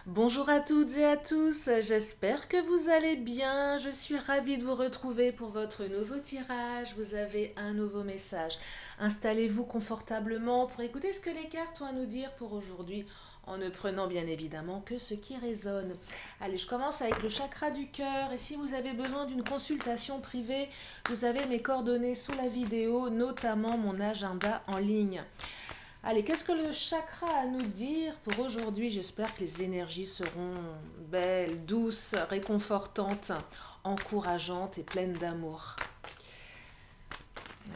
Bonjour à toutes et à tous, j'espère que vous allez bien. Je suis ravie de vous retrouver pour votre nouveau tirage. Vous avez un nouveau message. Installez-vous confortablement pour écouter ce que les cartes ont à nous dire pour aujourd'hui, en ne prenant bien évidemment que ce qui résonne. Allez, je commence avec le chakra du cœur et si vous avez besoin d'une consultation privée, vous avez mes coordonnées sous la vidéo, notamment mon agenda en ligne. Allez, qu'est-ce que le chakra a à nous dire pour aujourd'hui? J'espère que les énergies seront belles, douces, réconfortantes, encourageantes et pleines d'amour.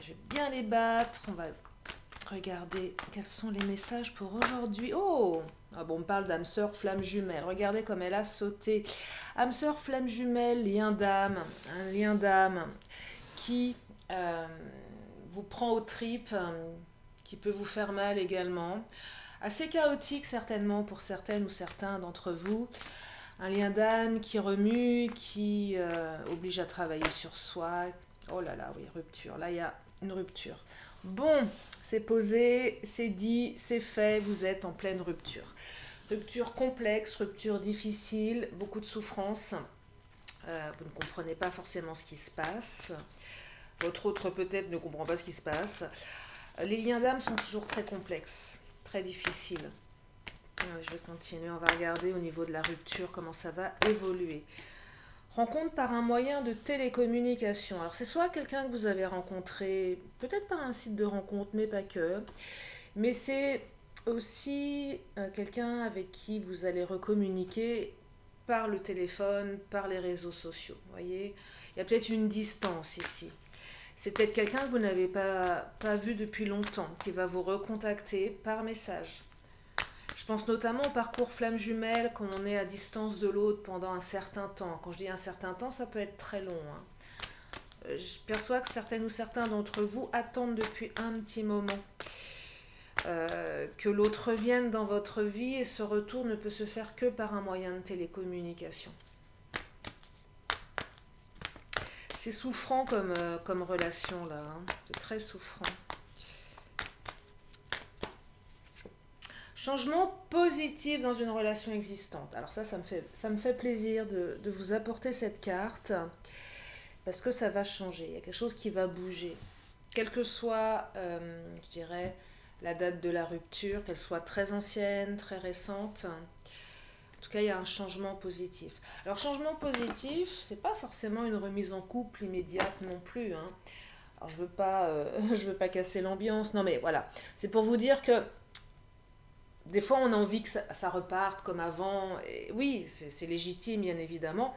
Je vais bien les battre. On va regarder quels sont les messages pour aujourd'hui. Oh, ah bon, on me parle d'âme sœur, flamme jumelle. Regardez comme elle a sauté. Âme sœur, flamme jumelle, lien d'âme. Un lien d'âme qui vous prend aux tripes, qui peut vous faire mal également. Assez chaotique certainement pour certaines ou certains d'entre vous. Un lien d'âme qui remue, qui oblige à travailler sur soi. Oh là là, oui, rupture. Là, il y a une rupture. Bon, c'est posé, c'est dit, c'est fait, vous êtes en pleine rupture. Rupture complexe, rupture difficile, beaucoup de souffrance. Vous ne comprenez pas forcément ce qui se passe. Votre autre peut-être ne comprend pas ce qui se passe. Les liens d'âme sont toujours très complexes, très difficiles. Je vais continuer, on va regarder au niveau de la rupture comment ça va évoluer. Rencontre par un moyen de télécommunication. Alors c'est soit quelqu'un que vous avez rencontré, peut-être par un site de rencontre, mais pas que. Mais c'est aussi quelqu'un avec qui vous allez recommuniquer par le téléphone, par les réseaux sociaux. Vous voyez, il y a peut-être une distance ici. C'est peut-être quelqu'un que vous n'avez pas vu depuis longtemps, qui va vous recontacter par message. Je pense notamment au parcours flamme jumelle quand on est à distance de l'autre pendant un certain temps. Quand je dis un certain temps, ça peut être très long. Je perçois que certaines ou certains d'entre vous attendent depuis un petit moment que l'autre revienne dans votre vie et ce retour ne peut se faire que par un moyen de télécommunication. C'est souffrant comme relation là, c'est très souffrant. Changement positif dans une relation existante. Alors ça me fait plaisir de vous apporter cette carte parce que ça va changer. Il y a quelque chose qui va bouger. Quelle que soit, je dirais, la date de la rupture, qu'elle soit très ancienne, très récente. En tout cas, il y a un changement positif. Alors, changement positif, c'est pas forcément une remise en couple immédiate non plus. Alors, je veux pas casser l'ambiance. Non, mais voilà. C'est pour vous dire que des fois, on a envie que ça reparte comme avant. Et oui, c'est légitime, bien évidemment.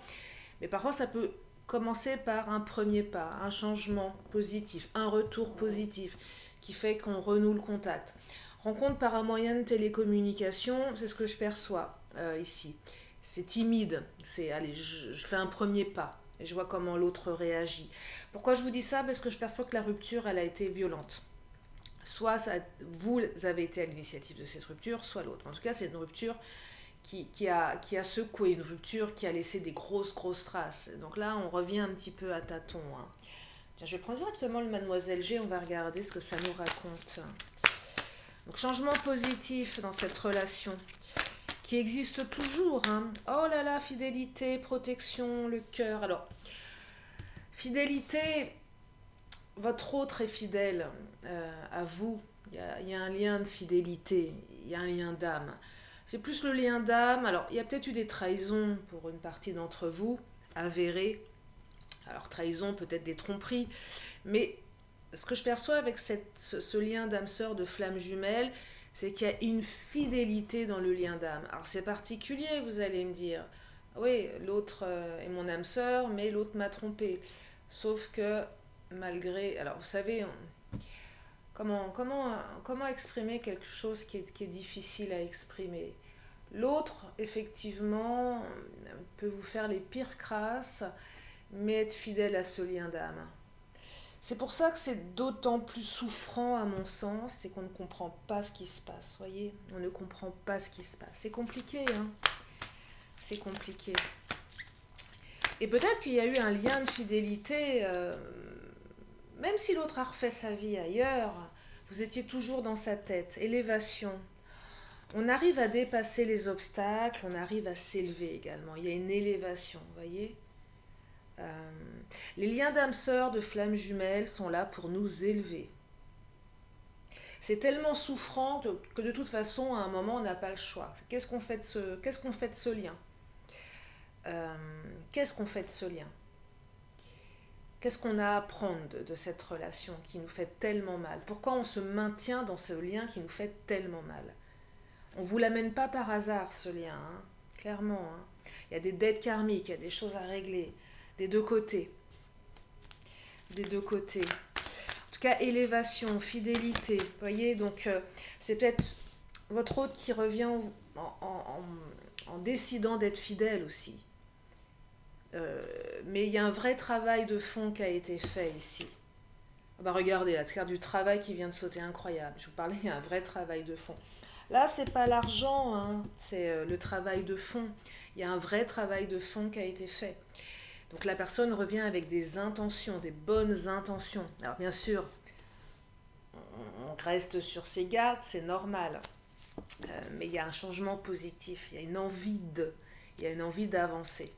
Mais parfois, ça peut commencer par un premier pas, un changement positif, un retour positif qui fait qu'on renoue le contact. Rencontre par un moyen de télécommunication, c'est ce que je perçois ici. C'est timide. Allez, je fais un premier pas et je vois comment l'autre réagit. Pourquoi je vous dis ça? Parce que je perçois que la rupture, elle a été violente. Soit vous avez été à l'initiative de cette rupture, soit l'autre. En tout cas, c'est une rupture qui a secoué, une rupture qui a laissé des grosses traces. Donc là, on revient un petit peu à tâtons. Tiens, je vais prendre directement le Mademoiselle G, on va regarder ce que ça nous raconte. Donc, changement positif dans cette relation qui existe toujours. Oh là là, fidélité, protection, le cœur. Alors, fidélité, votre autre est fidèle à vous. Il y a un lien de fidélité, il y a un lien d'âme. C'est plus le lien d'âme. Alors, il y a peut-être eu des trahisons pour une partie d'entre vous, avérées. Alors, trahison, peut-être des tromperies. Mais ce que je perçois avec ce lien d'âme sœur de flamme jumelle, c'est qu'il y a une fidélité dans le lien d'âme. Alors, c'est particulier, vous allez me dire. Oui, l'autre est mon âme sœur, mais l'autre m'a trompé. Sauf que, malgré... Alors, vous savez, comment exprimer quelque chose qui est difficile à exprimer? L'autre, effectivement, peut vous faire les pires crasses, mais être fidèle à ce lien d'âme. C'est pour ça que c'est d'autant plus souffrant à mon sens, c'est qu'on ne comprend pas ce qui se passe, voyez? On ne comprend pas ce qui se passe. C'est compliqué, C'est compliqué. Et peut-être qu'il y a eu un lien de fidélité, même si l'autre a refait sa vie ailleurs, vous étiez toujours dans sa tête. Élévation. On arrive à dépasser les obstacles, on arrive à s'élever également. Il y a une élévation, vous voyez. Euh, les liens d'âme sœur, de flammes jumelles sont là pour nous élever. C'est tellement souffrant que de toute façon, à un moment, on n'a pas le choix. Qu'est-ce qu'on fait de ce lien? Qu'est-ce qu'on fait de ce lien? Qu'est-ce qu'on a à apprendre de cette relation qui nous fait tellement mal? Pourquoi on se maintient dans ce lien qui nous fait tellement mal? On ne vous l'amène pas par hasard, ce lien, hein, clairement. Hein. Il y a des dettes karmiques, il y a des choses à régler, des deux côtés. Des deux côtés. En tout cas, élévation, fidélité. Vous voyez, donc c'est peut-être votre hôte qui revient en décidant d'être fidèle aussi. Mais il y a un vrai travail de fond qui a été fait ici. Bah regardez, la carte du travail qui vient de sauter, incroyable. Je vous parlais, il y a un vrai travail de fond. Là, c'est pas l'argent, hein, c'est le travail de fond. Il y a un vrai travail de fond qui a été fait. Donc la personne revient avec des intentions, des bonnes intentions. Alors bien sûr, on reste sur ses gardes, c'est normal. Mais il y a un changement positif, il y a une envie d'avancer.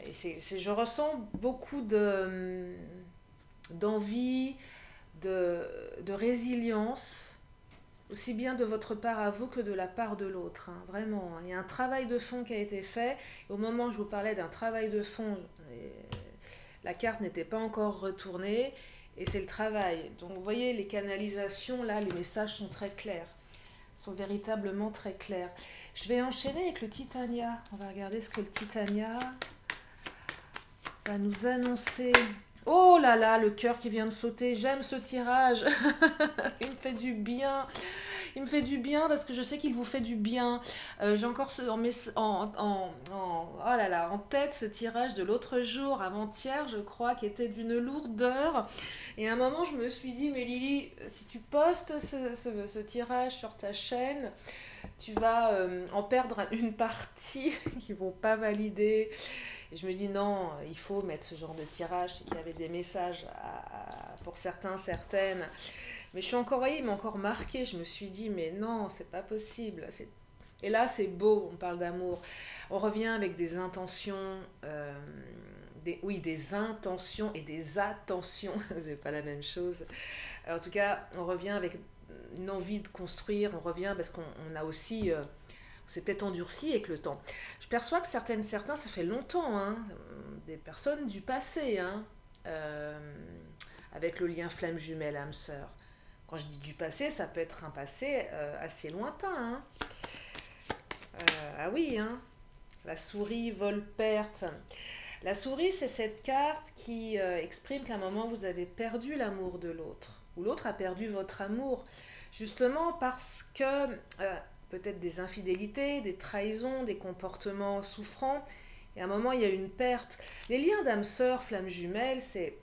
Et je ressens beaucoup d'envie, de résilience, aussi bien de votre part à vous que de la part de l'autre. Hein, vraiment, il y a un travail de fond qui a été fait. Et au moment où je vous parlais d'un travail de fond, la carte n'était pas encore retournée. Et c'est le travail. Donc vous voyez, les canalisations, là, les messages sont très clairs. Sont véritablement très clairs. Je vais enchaîner avec le Titania. On va regarder ce que le Titania va nous annoncer. Oh là là, le cœur qui vient de sauter. J'aime ce tirage. Il me fait du bien. Il me fait du bien parce que je sais qu'il vous fait du bien. J'ai encore oh là là, en tête ce tirage de l'autre jour, avant-hier, je crois, qui était d'une lourdeur. Et à un moment, je me suis dit, mais Lily, si tu postes ce tirage sur ta chaîne, tu vas en perdre une partie qui ne vont pas valider. Et je me dis non, il faut mettre ce genre de tirage, c'est qu'il y avait des messages pour certains, certaines. Mais je suis encore, vous voyez, il m'a encore marqué, je me suis dit mais non, c'est pas possible. Et là c'est beau, on parle d'amour. On revient avec des intentions, des intentions et des attentions, c'est pas la même chose. En tout cas, on revient avec une envie de construire, on revient parce qu'on a aussi... c'est peut-être endurci avec le temps. Je perçois que certains, ça fait longtemps, hein, des personnes du passé, hein, avec le lien flamme jumelle âme sœur. Quand je dis du passé, ça peut être un passé assez lointain. Hein. Ah oui, hein. La souris vol perte. La souris, c'est cette carte qui exprime qu'à un moment, vous avez perdu l'amour de l'autre, ou l'autre a perdu votre amour, justement parce que... peut-être des infidélités, des trahisons, des comportements souffrants. Et à un moment, il y a une perte. Les liens d'âme sœur, flamme jumelle, c'est...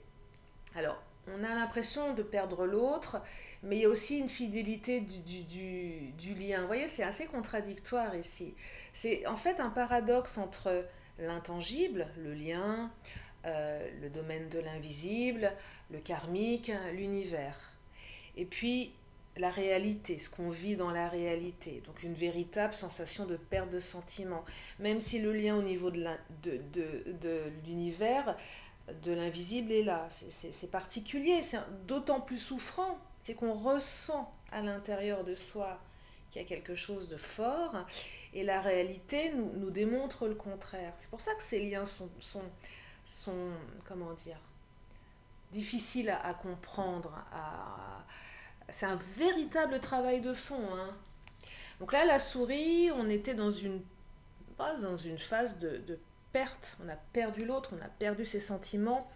Alors, on a l'impression de perdre l'autre, mais il y a aussi une fidélité du lien. Vous voyez, c'est assez contradictoire ici. C'est en fait un paradoxe entre l'intangible, le lien, le domaine de l'invisible, le karmique, l'univers. Et puis, la réalité, ce qu'on vit dans la réalité. Donc une véritable sensation de perte de sentiment. Même si le lien au niveau de l'univers, de l'invisible est là. C'est particulier, c'est d'autant plus souffrant. C'est qu'on ressent à l'intérieur de soi qu'il y a quelque chose de fort. Et la réalité nous démontre le contraire. C'est pour ça que ces liens sont comment dire, difficiles à comprendre, c'est un véritable travail de fond. Hein. Donc là, la souris, on était dans une phase de perte. On a perdu l'autre, on a perdu ses sentiments.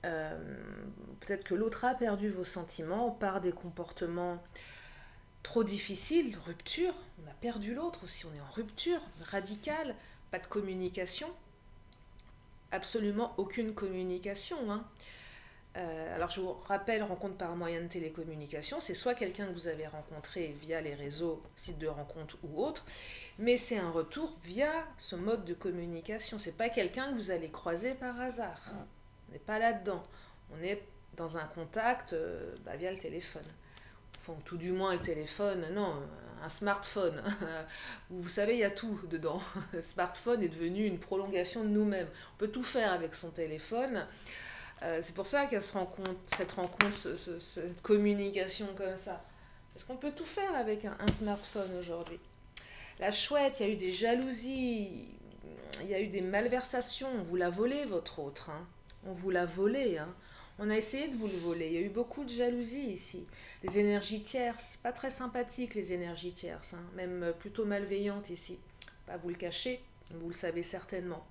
Peut-être que l'autre a perdu vos sentiments par des comportements trop difficiles, rupture. On a perdu l'autre aussi, on est en rupture radicale. Pas de communication. Absolument aucune communication. Hein. Alors je vous rappelle, rencontre par moyen de télécommunication, c'est soit quelqu'un que vous avez rencontré via les réseaux, sites de rencontres ou autres, mais c'est un retour via ce mode de communication. C'est pas quelqu'un que vous allez croiser par hasard. On n'est pas là-dedans. On est dans un contact via le téléphone enfin, tout du moins le téléphone, non, un smartphone. Vous savez, il y a tout dedans. Le smartphone est devenu une prolongation de nous-mêmes. On peut tout faire avec son téléphone. C'est pour ça qu'il y a cette rencontre, cette communication comme ça. Parce qu'on peut tout faire avec un smartphone aujourd'hui. La chouette, il y a eu des jalousies, il y a eu des malversations. On vous l'a volé, votre autre. Hein. On vous l'a volé. Hein. On a essayé de vous le voler. Il y a eu beaucoup de jalousie ici. Les énergies tierces, pas très sympathiques les énergies tierces, hein. Même plutôt malveillantes ici. Pas vous le cachez, vous le savez certainement.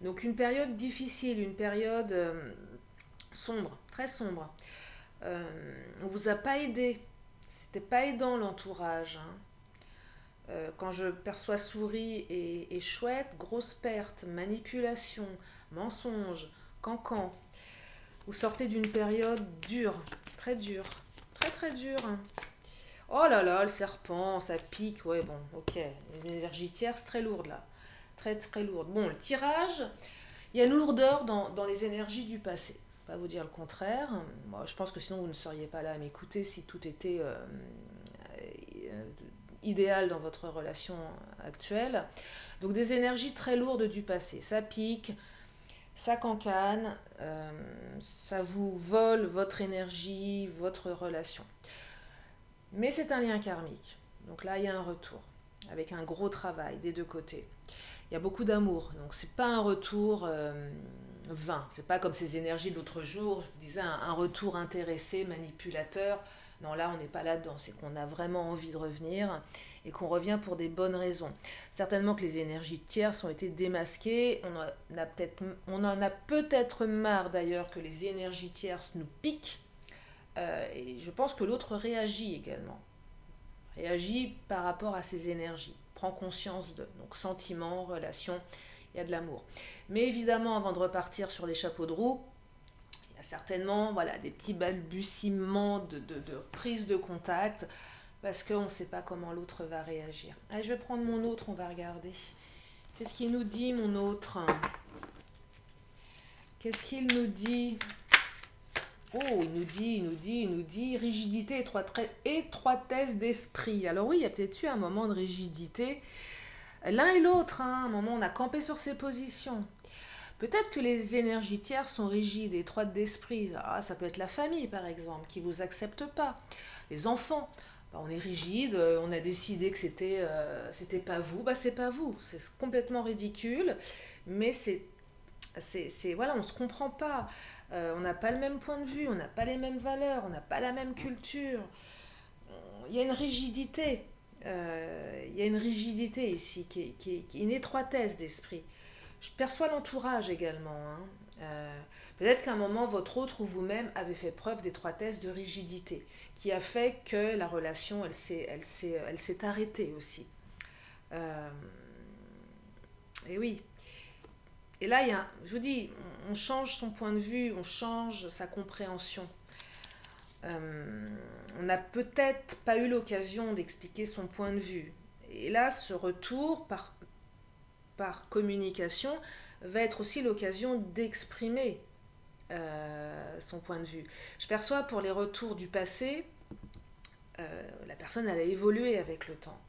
Donc une période difficile, une période sombre, très sombre. On vous a pas aidé. C'était pas aidant l'entourage. Hein. Quand je perçois souris et chouette, grosse perte, manipulation, mensonge, cancan. Vous sortez d'une période dure, très dure, très très dure. Oh là là, le serpent, ça pique, ouais bon, ok. Les énergies tierces très lourdes là, très très lourdes. Bon, le tirage, il y a une lourdeur dans les énergies du passé. Pas vous dire le contraire. Moi, je pense que sinon vous ne seriez pas là à m'écouter si tout était idéal dans votre relation actuelle. Donc des énergies très lourdes du passé. Ça pique, ça cancane, ça vous vole votre énergie, votre relation. Mais c'est un lien karmique. Donc là, il y a un retour, avec un gros travail des deux côtés. Il y a beaucoup d'amour, donc c'est pas un retour vain. C'est pas comme ces énergies de l'autre jour, je vous disais, un retour intéressé, manipulateur. Non, là, on n'est pas là-dedans. C'est qu'on a vraiment envie de revenir et qu'on revient pour des bonnes raisons. Certainement que les énergies tierces ont été démasquées. On en a peut-être marre d'ailleurs que les énergies tierces nous piquent. Et je pense que l'autre réagit également. Réagit par rapport à ces énergies. Prend conscience de. Donc, sentiments, relations, il y a de l'amour. Mais évidemment, avant de repartir sur les chapeaux de roue, il y a certainement des petits balbutiements de prise de contact parce qu'on ne sait pas comment l'autre va réagir. Allez, je vais prendre mon autre, on va regarder. Qu'est-ce qu'il nous dit, mon autre? Qu'est-ce qu'il nous dit? Oh, il nous dit rigidité, étroitesse d'esprit. Alors oui, il y a peut-être eu un moment de rigidité. L'un et l'autre, hein, un moment, on a campé sur ses positions. Peut-être que les énergies tierces sont rigides et étroites d'esprit. Ah, ça peut être la famille, par exemple, qui ne vous accepte pas. Les enfants, on est rigide, on a décidé que c'était pas vous. C'est pas vous. C'est complètement ridicule, mais voilà, on ne se comprend pas. On n'a pas le même point de vue, on n'a pas les mêmes valeurs, on n'a pas la même culture. Il y a une rigidité. Il y a une rigidité ici, qui est une étroitesse d'esprit. Je perçois l'entourage également. Hein. Peut-être qu'à un moment, votre autre ou vous-même avez fait preuve d'étroitesse, de rigidité, qui a fait que la relation, elle s'est arrêtée aussi. Et oui. Et là, je vous dis, on change son point de vue, on change sa compréhension. On n'a peut-être pas eu l'occasion d'expliquer son point de vue. Et là, ce retour par communication va être aussi l'occasion d'exprimer son point de vue. Je perçois pour les retours du passé, la personne elle a évolué avec le temps.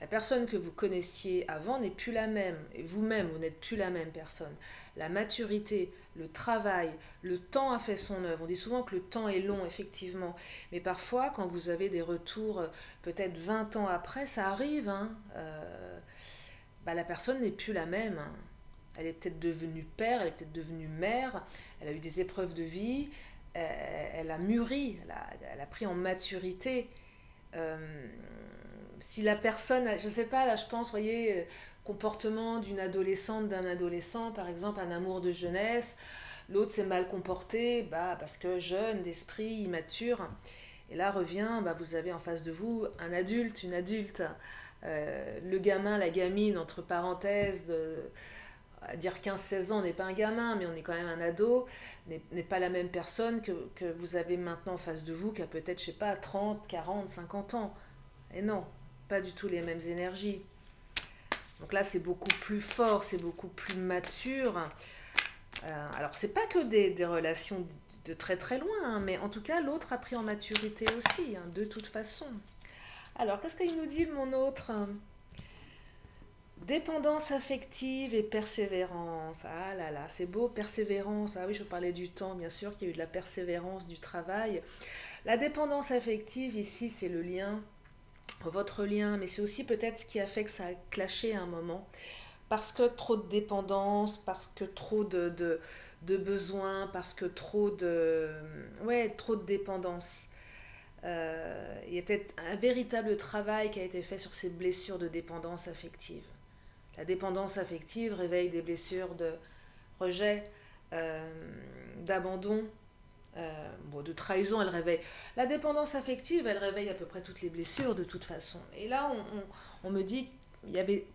La personne que vous connaissiez avant n'est plus la même, et vous-même, vous n'êtes plus la même personne. La maturité, le travail, le temps a fait son œuvre. On dit souvent que le temps est long, effectivement, mais parfois, quand vous avez des retours, peut-être 20 ans après, ça arrive, hein, la personne n'est plus la même. Hein. Elle est peut-être devenue père, elle est peut-être devenue mère, elle a eu des épreuves de vie, elle a mûri, elle a pris en maturité. Si la personne, je ne sais pas, là je pense, voyez, comportement d'une adolescente, d'un adolescent, par exemple, un amour de jeunesse, l'autre s'est mal comporté, parce que jeune, d'esprit, immature, et là revient, vous avez en face de vous un adulte, une adulte, le gamin, la gamine, entre parenthèses, à dire 15-16 ans, on n'est pas un gamin, mais on est quand même un ado, n'est pas la même personne que vous avez maintenant en face de vous, qui a peut-être, je sais pas, 30, 40, 50 ans. Et non, pas du tout les mêmes énergies. Donc là, c'est beaucoup plus fort, c'est beaucoup plus mature. Alors, c'est pas que des relations de très très loin, hein, mais en tout cas, l'autre a pris en maturité aussi, hein, de toute façon. Alors, qu'est-ce qu'il nous dit, mon autre? Dépendance affective et persévérance. Ah là là, c'est beau, persévérance. Ah oui, je parlais du temps, bien sûr, qu'il y a eu de la persévérance, du travail. La dépendance affective, ici, c'est le lien, votre lien, mais c'est aussi peut-être ce qui a fait que ça a clashé à un moment. Parce que trop de dépendance, parce que trop de besoins, parce que trop de, ouais, trop de dépendance. Il y a peut-être un véritable travail qui a été fait sur ces blessures de dépendance affective. La dépendance affective réveille des blessures de rejet, euh, d'abandon, bon, de trahison, elle réveille. La dépendance affective, elle réveille à peu près toutes les blessures de toute façon. Et là, on me dit qu'il y avait,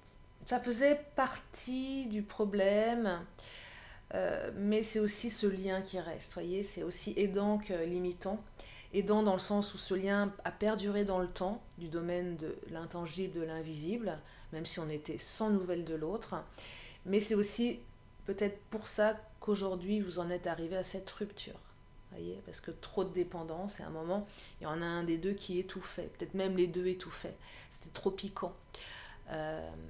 ça faisait partie du problème, mais c'est aussi ce lien qui reste. Voyez, c'est aussi aidant que limitant. Aidant dans le sens où ce lien a perduré dans le temps, du domaine de l'intangible, de l'invisible, même si on était sans nouvelles de l'autre. Mais c'est aussi peut-être pour ça qu'aujourd'hui vous en êtes arrivé à cette rupture. Voyez, parce que trop de dépendance, et à un moment, il y en a un des deux qui étouffait, peut-être même les deux étouffaient. C'était trop piquant.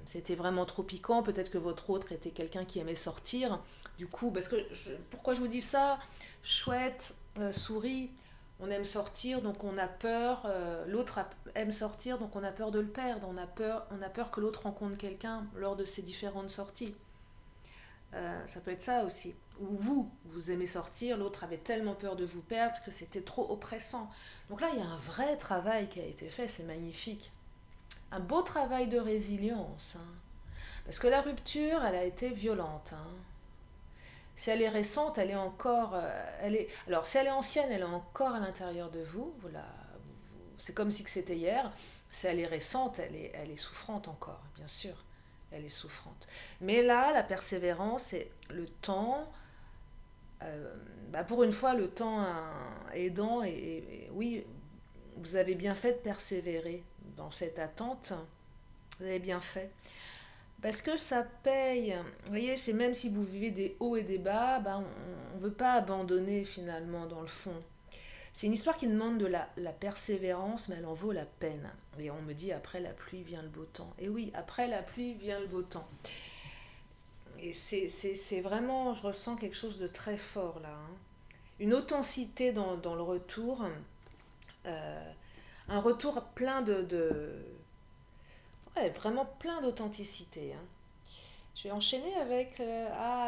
C'était vraiment trop piquant. Peut-être que votre autre était quelqu'un qui aimait sortir. Du coup, parce que pourquoi je vous dis ça? Chouette, souris, on aime sortir, donc on a peur. L'autre aime sortir, donc on a peur de le perdre. On a peur que l'autre rencontre quelqu'un lors de ces différentes sorties. Ça peut être ça aussi. Ou vous aimez sortir, l'autre avait tellement peur de vous perdre que c'était trop oppressant. Donc là, il y a un vrai travail qui a été fait, c'est magnifique. Un beau travail de résilience. Hein. Parce que la rupture, elle a été violente. Hein. Si elle est récente, elle est encore... alors, si elle est ancienne, elle est encore à l'intérieur de vous. C'est comme si c'était hier. Si elle est récente, elle est souffrante encore, bien sûr. Elle est souffrante. Mais là, la persévérance et le temps, pour une fois, le temps aidant, et oui, vous avez bien fait de persévérer dans cette attente. Vous avez bien fait. Parce que ça paye. Vous voyez, c'est même si vous vivez des hauts et des bas, on ne veut pas abandonner finalement dans le fond. C'est une histoire qui demande de la persévérance, mais elle en vaut la peine. Et on me dit après la pluie vient le beau temps. Et oui, après la pluie vient le beau temps. Et c'est vraiment, je ressens quelque chose de très fort là. Hein. Une authenticité dans le retour. Un retour plein ouais, vraiment plein d'authenticité. Hein. Je vais enchaîner avec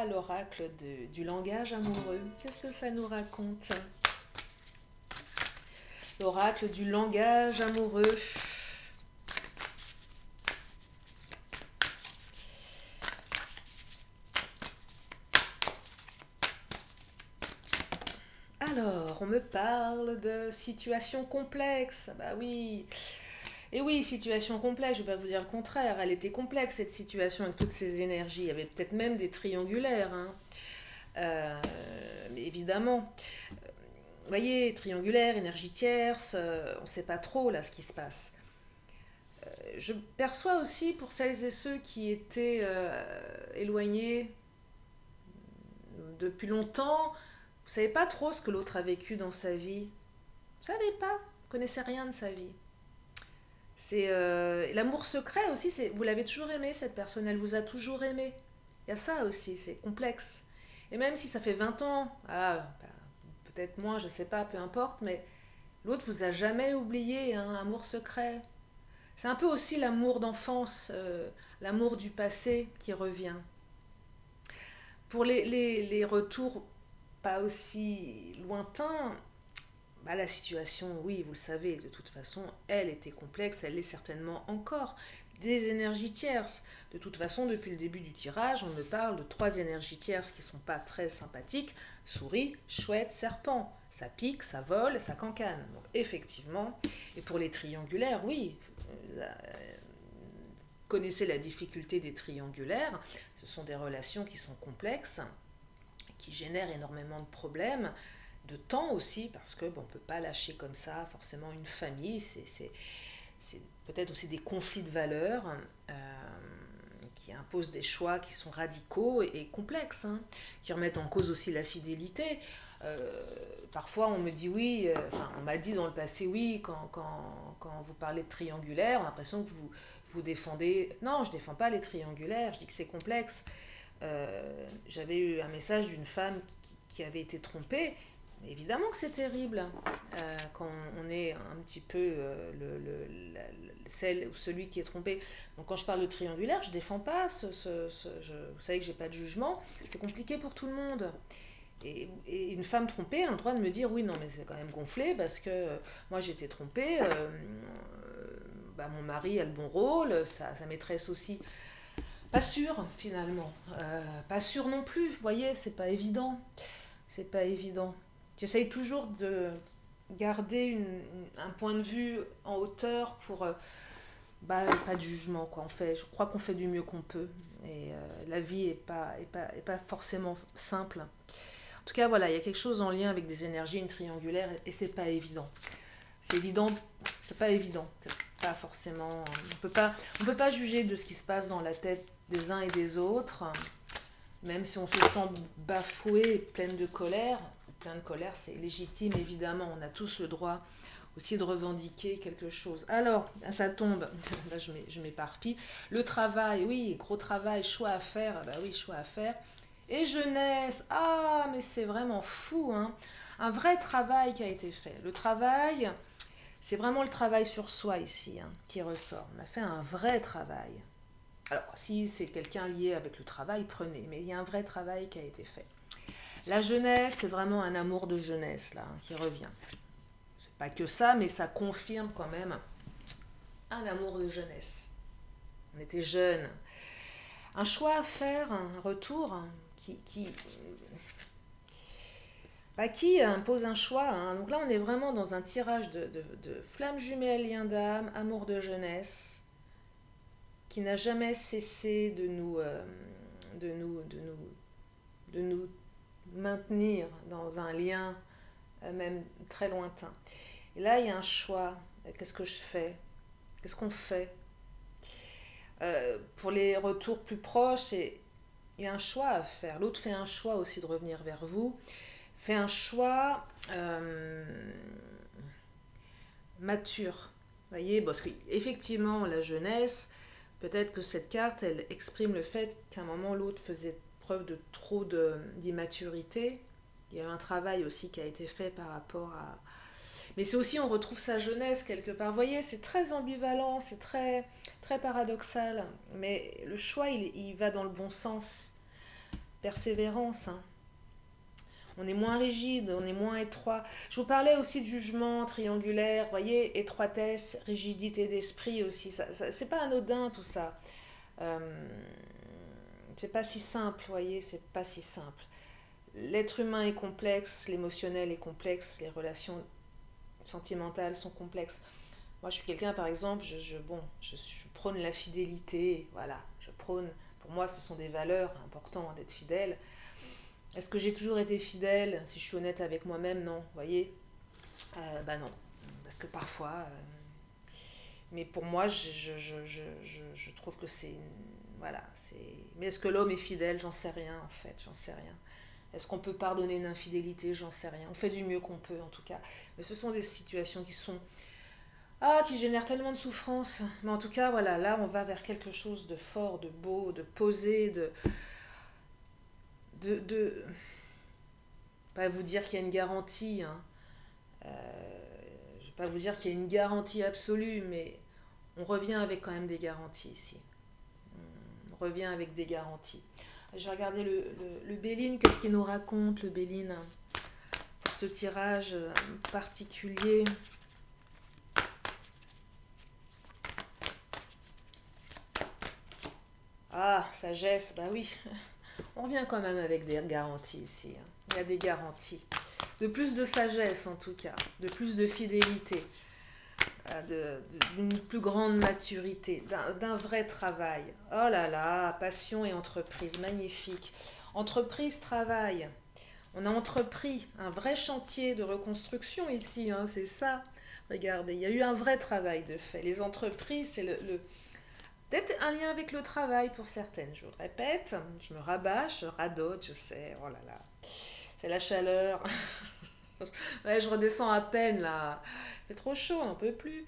l'oracle du langage amoureux. Qu'est-ce que ça nous raconte? L'oracle du langage amoureux. Alors, on me parle de situation complexe. Bah oui. Et oui, situation complexe, je ne vais pas vous dire le contraire. Elle était complexe, cette situation, avec toutes ces énergies. Il y avait peut-être même des triangulaires. Hein. Mais évidemment. Vous voyez, triangulaire, énergie tierce, on ne sait pas trop là ce qui se passe. Je perçois aussi pour celles et ceux qui étaient éloignés depuis longtemps, vous ne savez pas trop ce que l'autre a vécu dans sa vie. Vous ne savez pas, vous ne connaissez rien de sa vie. C'est l'amour secret aussi, vous l'avez toujours aimé cette personne, elle vous a toujours aimé. Il y a ça aussi, c'est complexe. Et même si ça fait 20 ans, peut-être moins, je sais pas, peu importe, mais l'autre vous a jamais oublié, hein, amour secret. C'est un peu aussi l'amour d'enfance, l'amour du passé qui revient. Pour les retours pas aussi lointains, la situation, oui, vous le savez, de toute façon, elle était complexe, elle l'est certainement encore. Des énergies tierces. De toute façon, depuis le début du tirage, on me parle de 3 énergies tierces qui ne sont pas très sympathiques. Souris, chouette, serpent. Ça pique, ça vole, ça cancane. Donc effectivement, et pour les triangulaires, oui, vous connaissez la difficulté des triangulaires. Ce sont des relations qui sont complexes, qui génèrent énormément de problèmes, de temps aussi, parce que on ne peut pas lâcher comme ça forcément une famille. C'est peut-être aussi des conflits de valeurs qui imposent des choix qui sont radicaux et complexes, hein, qui remettent en cause aussi la fidélité. Parfois on me dit oui, enfin on m'a dit dans le passé oui, quand vous parlez de triangulaire, on a l'impression que vous défendez... Non, je ne défends pas les triangulaires, je dis que c'est complexe. J'avais eu un message d'une femme qui avait été trompée. Évidemment que c'est terrible quand on est un petit peu celle ou celui qui est trompé. Donc quand je parle de triangulaire, je ne défends pas vous savez que je n'ai pas de jugement, c'est compliqué pour tout le monde. Et une femme trompée a le droit de me dire oui, non, mais c'est quand même gonflé parce que moi j'étais trompée, mon mari a le bon rôle, sa maîtresse aussi. Pas sûr finalement, pas sûr non plus, vous voyez, c'est pas évident. C'est pas évident. J'essaye toujours de garder un point de vue en hauteur pour pas de jugement quoi. Je crois qu'on fait du mieux qu'on peut et la vie est pas forcément simple. En tout cas, voilà, il y a quelque chose en lien avec des énergies, une triangulaire, et c'est pas évident. C'est évident, c'est pas évident. C'est pas forcément. On peut pas juger de ce qui se passe dans la tête des uns et des autres, même si on se sent bafoué et plein de colère. Plein de colère, c'est légitime, évidemment. On a tous le droit aussi de revendiquer quelque chose. Alors, ça tombe, là je m'éparpille. Le travail, oui, gros travail, choix à faire, bah oui, choix à faire. Et jeunesse, ah, mais c'est vraiment fou, hein. Un vrai travail qui a été fait. Le travail, c'est vraiment le travail sur soi ici, hein, qui ressort. On a fait un vrai travail. Alors, si c'est quelqu'un lié avec le travail, prenez. Mais il y a un vrai travail qui a été fait. La jeunesse, c'est vraiment un amour de jeunesse, là, hein, qui revient. C'est pas que ça, mais ça confirme quand même un amour de jeunesse. On était jeunes. Un choix à faire, un retour qui impose un choix. Hein. Donc là, on est vraiment dans un tirage de flammes jumelles, lien d'âme, amour de jeunesse, qui n'a jamais cessé de nous maintenir dans un lien même très lointain. Et là, il y a un choix. Qu'est-ce que je fais? Qu'est-ce qu'on fait? Pour les retours plus proches, il y a un choix à faire. L'autre fait un choix aussi de revenir vers vous. Fait un choix mature. Voyez, parce qu'effectivement, la jeunesse, peut-être que cette carte, elle exprime le fait qu'à un moment, l'autre faisait preuve de trop d'immaturité. Il y a eu un travail aussi qui a été fait par rapport à... Mais c'est aussi, on retrouve sa jeunesse quelque part. Vous voyez, c'est très ambivalent, c'est très, très paradoxal. Mais le choix, il va dans le bon sens. Persévérance, hein. On est moins rigide, on est moins étroit. Je vous parlais aussi de jugement triangulaire, vous voyez, étroitesse, rigidité d'esprit aussi. C'est pas anodin tout ça. C'est pas si simple, vous voyez, c'est pas si simple. L'être humain est complexe, l'émotionnel est complexe, les relations sentimentales sont complexes. Moi, je suis quelqu'un, par exemple, je prône la fidélité, voilà, je prône, pour moi, ce sont des valeurs importantes d'être fidèle. Est-ce que j'ai toujours été fidèle? Si je suis honnête avec moi-même, non, vous voyez, non, parce que parfois, mais pour moi, je trouve que c'est, voilà, c'est... Mais est-ce que l'homme est fidèle? J'en sais rien, en fait, j'en sais rien. Est-ce qu'on peut pardonner une infidélité? J'en sais rien. On fait du mieux qu'on peut, en tout cas. Mais ce sont des situations qui génèrent tellement de souffrance. Mais en tout cas, voilà, là, on va vers quelque chose de fort, de beau, de posé, pas vous dire qu'il y a une garantie, hein. Je ne vais pas vous dire qu'il y a une garantie absolue, mais on revient avec quand même des garanties ici. On revient avec des garanties. Je vais regarder le Béline, qu'est-ce qu'il nous raconte, le Béline, pour ce tirage particulier. Ah, sagesse, bah oui, on revient quand même avec des garanties ici. Hein. Il y a des garanties. De plus de sagesse en tout cas, de plus de fidélité, d'une plus grande maturité, d'un vrai travail. Oh là là, passion et entreprise, magnifique. Entreprise, travail. On a entrepris un vrai chantier de reconstruction ici, hein, c'est ça. Regardez, il y a eu un vrai travail de fait. Les entreprises, c'est Peut-être un lien avec le travail pour certaines, je vous le répète. Je me rabâche, je radote, je sais, oh là là. C'est la chaleur. Ouais, je redescends à peine là. Il fait trop chaud, on n'en peut plus.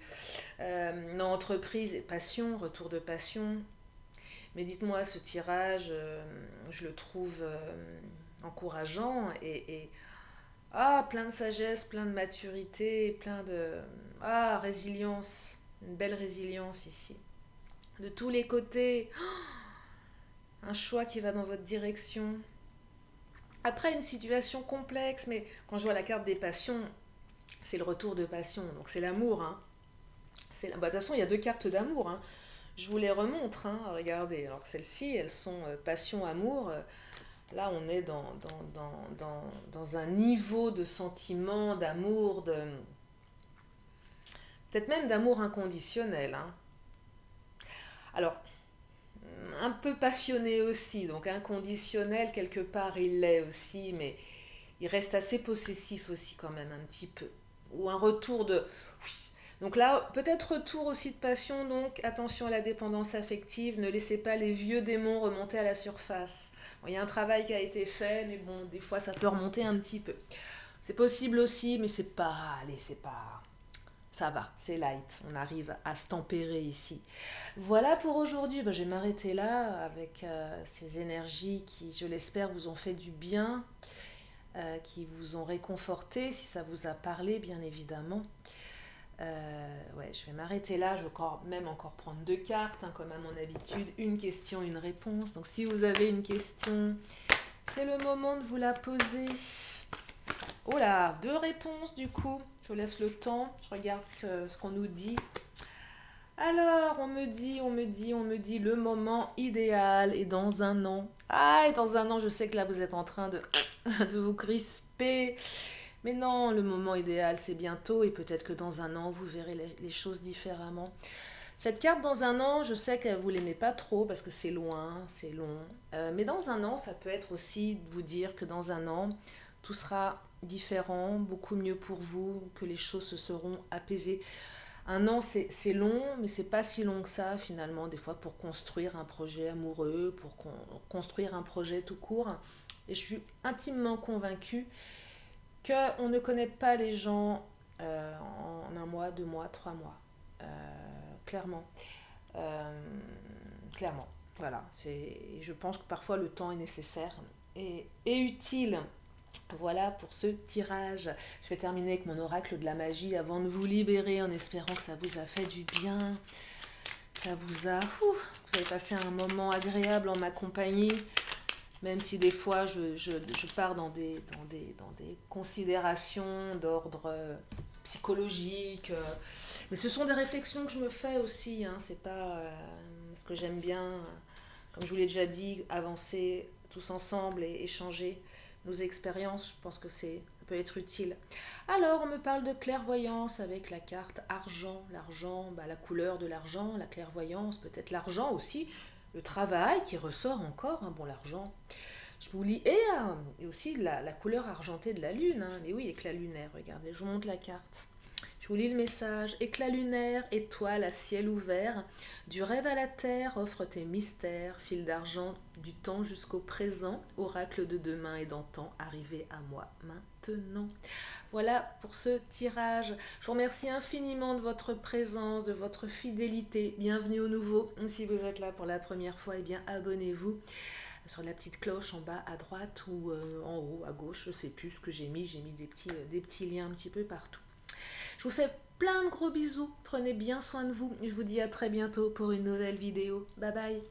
Non, entreprise et passion, retour de passion. Mais dites-moi, ce tirage, je le trouve encourageant et plein de sagesse, plein de maturité, plein de résilience, une belle résilience ici. De tous les côtés, un choix qui va dans votre direction. Après une situation complexe, mais quand je vois la carte des passions, c'est le retour de passion, donc c'est l'amour. Hein. De toute façon, il y a deux cartes d'amour. Hein. Je vous les remontre, hein, regardez. Alors celles-ci, elles sont passion, amour. Là, on est dans un niveau de sentiment, d'amour, peut-être même d'amour inconditionnel. Hein. Alors, un peu passionné aussi, donc inconditionnel, quelque part, il l'est aussi, mais il reste assez possessif aussi quand même, un petit peu. Ou un retour de... Donc là, peut-être retour aussi de passion, donc attention à la dépendance affective, ne laissez pas les vieux démons remonter à la surface. Bon, il y a un travail qui a été fait, mais bon, des fois ça peut remonter un petit peu. C'est possible aussi, mais c'est pas... Allez, c'est pas... Ça va, c'est light, on arrive à se tempérer ici. Voilà pour aujourd'hui, je vais m'arrêter là avec ces énergies qui, je l'espère, vous ont fait du bien, qui vous ont réconforté, si ça vous a parlé, bien évidemment. Ouais, je vais m'arrêter là, je vais même encore prendre deux cartes, hein, comme à mon habitude, une question, une réponse. Donc si vous avez une question, c'est le moment de vous la poser. Oh là, deux réponses du coup, je vous laisse le temps, je regarde ce qu'on nous dit. Alors, on me dit, le moment idéal est dans un an. Ah, et dans un an, je sais que là, vous êtes en train de vous crisper. Mais non, le moment idéal, c'est bientôt et peut-être que dans un an, vous verrez les choses différemment. Cette carte, dans un an, je sais que vous l'aimez pas trop parce que c'est loin, c'est long. Mais dans un an, ça peut être aussi de vous dire que dans un an, tout sera différent, beaucoup mieux pour vous, que les choses se seront apaisées. Un an, c'est long, mais c'est pas si long que ça finalement, des fois pour construire un projet amoureux, pour construire un projet tout court. Et je suis intimement convaincue qu'on ne connaît pas les gens en un mois, 2 mois, 3 mois. Clairement. Euh, Clairement. Voilà. Je pense que parfois le temps est nécessaire et utile. Voilà pour ce tirage. Je vais terminer avec mon oracle de la magie avant de vous libérer en espérant que ça vous a fait du bien. Ça vous avez passé un moment agréable en ma compagnie. Même si des fois je pars dans des considérations d'ordre psychologique. Mais ce sont des réflexions que je me fais aussi. Hein, c'est pas ce que j'aime bien, comme je vous l'ai déjà dit, avancer tous ensemble et échanger nos expériences. Je pense que ça peut être utile. Alors, on me parle de clairvoyance avec la carte argent. L'argent, la couleur de l'argent, la clairvoyance, peut-être l'argent aussi. Le travail qui ressort encore, hein, bon l'argent, je vous lis, et aussi la couleur argentée de la lune, hein, mais oui, éclat lunaire, regardez, je vous montre la carte. Je vous lis le message, éclat lunaire, étoile à ciel ouvert, du rêve à la terre, offre tes mystères, fil d'argent du temps jusqu'au présent, oracle de demain et d'antan, arrivé à moi maintenant. Voilà pour ce tirage. Je vous remercie infiniment de votre présence, de votre fidélité. Bienvenue au nouveau. Si vous êtes là pour la première fois, eh bien abonnez-vous sur la petite cloche en bas à droite ou en haut à gauche. Je ne sais plus ce que j'ai mis. J'ai mis des petits liens un petit peu partout. Je vous fais plein de gros bisous. Prenez bien soin de vous. Je vous dis à très bientôt pour une nouvelle vidéo. Bye bye.